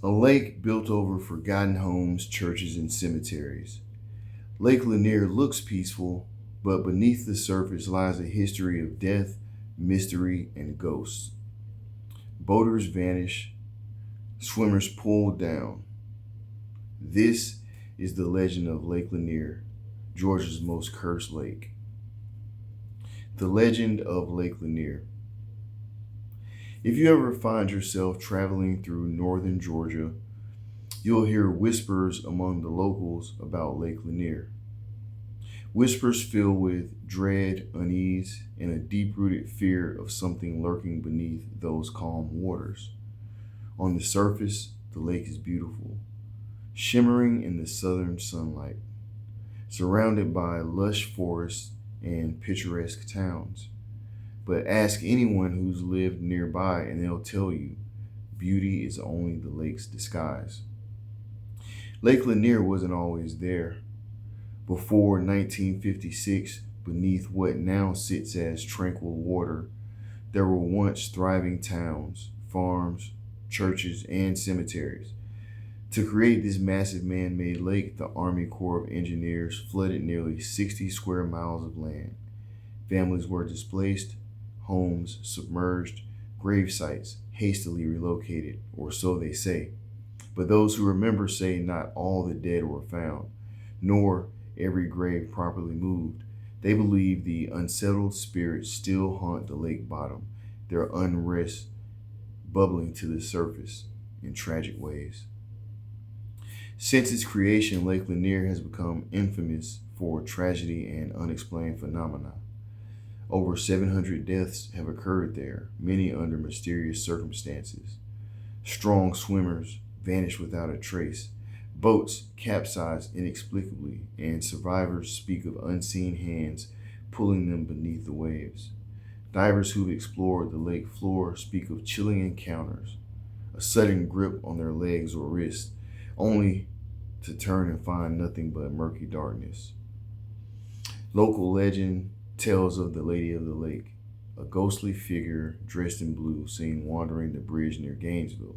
A lake built over forgotten homes, churches, and cemeteries. Lake Lanier looks peaceful, but beneath the surface lies a history of death, mystery, and ghosts. Boaters vanish, swimmers pulled down. This is the legend of Lake Lanier, Georgia's most cursed lake. The legend of Lake Lanier. If you ever find yourself traveling through northern Georgia, you'll hear whispers among the locals about Lake Lanier. Whispers filled with dread, unease, and a deep rooted fear of something lurking beneath those calm waters. On the surface, the lake is beautiful, shimmering in the southern sunlight, surrounded by lush forests and picturesque towns. But ask anyone who's lived nearby and they'll tell you beauty is only the lake's disguise. Lake Lanier wasn't always there. Before 1956, beneath what now sits as tranquil water, there were once thriving towns, farms, churches, and cemeteries. To create this massive man-made lake, the Army Corps of Engineers flooded nearly 60 square miles of land. Families were displaced, homes submerged, grave sites hastily relocated, or so they say. But those who remember say not all the dead were found, nor every grave properly moved. They believe the unsettled spirits still haunt the lake bottom, their unrest bubbling to the surface in tragic ways. Since its creation, Lake Lanier has become infamous for tragedy and unexplained phenomena. Over 700 deaths have occurred there, many under mysterious circumstances. Strong swimmers vanish without a trace. Boats capsize inexplicably, and survivors speak of unseen hands pulling them beneath the waves. Divers who've explored the lake floor speak of chilling encounters, a sudden grip on their legs or wrists, only to turn and find nothing but murky darkness. Local legend tells of the Lady of the Lake, a ghostly figure dressed in blue seen wandering the bridge near Gainesville.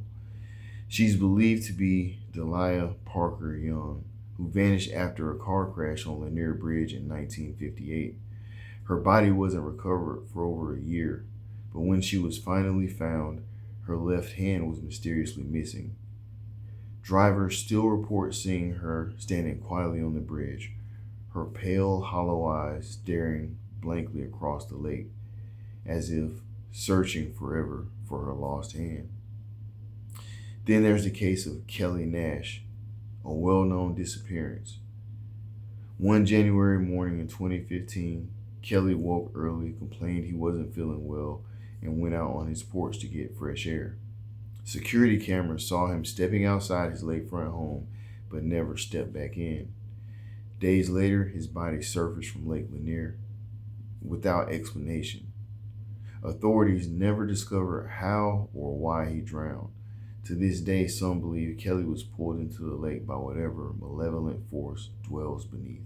She's believed to be Delia Parker Young, who vanished after a car crash on Lanier Bridge in 1958. Her body wasn't recovered for over a year, but when she was finally found, her left hand was mysteriously missing. Drivers still report seeing her standing quietly on the bridge, her pale, hollow eyes staring blankly across the lake, as if searching forever for her lost hand. Then there's the case of Kelly Nash, a well-known disappearance. One January morning in 2015, Kelly woke early, complained he wasn't feeling well, and went out on his porch to get fresh air. Security cameras saw him stepping outside his lakefront home, but never stepped back in. Days later, his body surfaced from Lake Lanier without explanation. Authorities never discovered how or why he drowned. To this day, some believe Kelly was pulled into the lake by whatever malevolent force dwells beneath.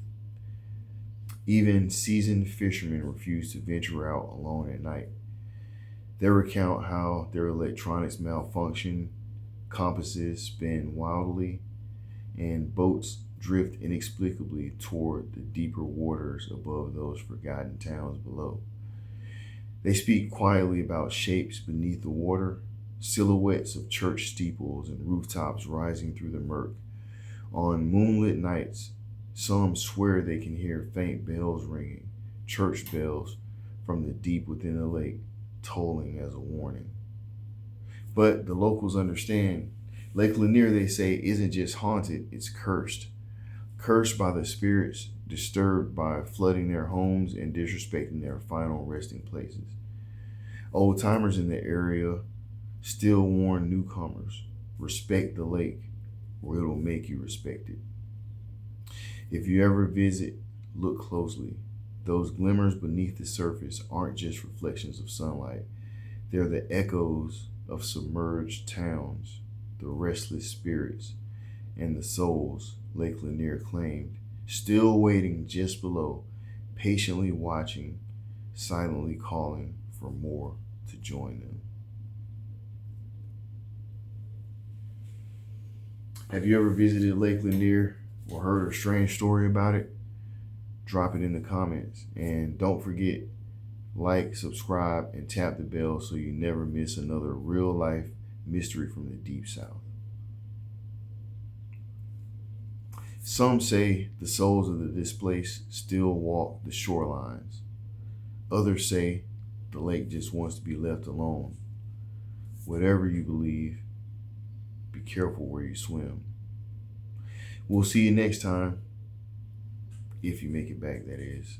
Even seasoned fishermen refuse to venture out alone at night. They recount how their electronics malfunction, compasses spin wildly, and boats drift inexplicably toward the deeper waters above those forgotten towns below. They speak quietly about shapes beneath the water, silhouettes of church steeples and rooftops rising through the murk. On moonlit nights, some swear they can hear faint bells ringing, church bells from the deep within the lake, tolling as a warning. But the locals understand. Lake Lanier, they say, isn't just haunted, it's cursed. Cursed by the spirits disturbed by flooding their homes and disrespecting their final resting places. Old timers in the area still warn newcomers, respect the lake, or it'll make you respect it. If you ever visit, look closely. Those glimmers beneath the surface aren't just reflections of sunlight. They're the echoes of submerged towns, the restless spirits, and the souls Lake Lanier claimed, still waiting just below, patiently watching, silently calling for more to join them. Have you ever visited Lake Lanier or heard a strange story about it? Drop it in the comments. And don't forget, like, subscribe, and tap the bell so you never miss another real life mystery from the Deep South. Some say the souls of the displaced still walk the shorelines. Others say the lake just wants to be left alone. Whatever you believe, be careful where you swim. We'll see you next time, if you make it back, that is.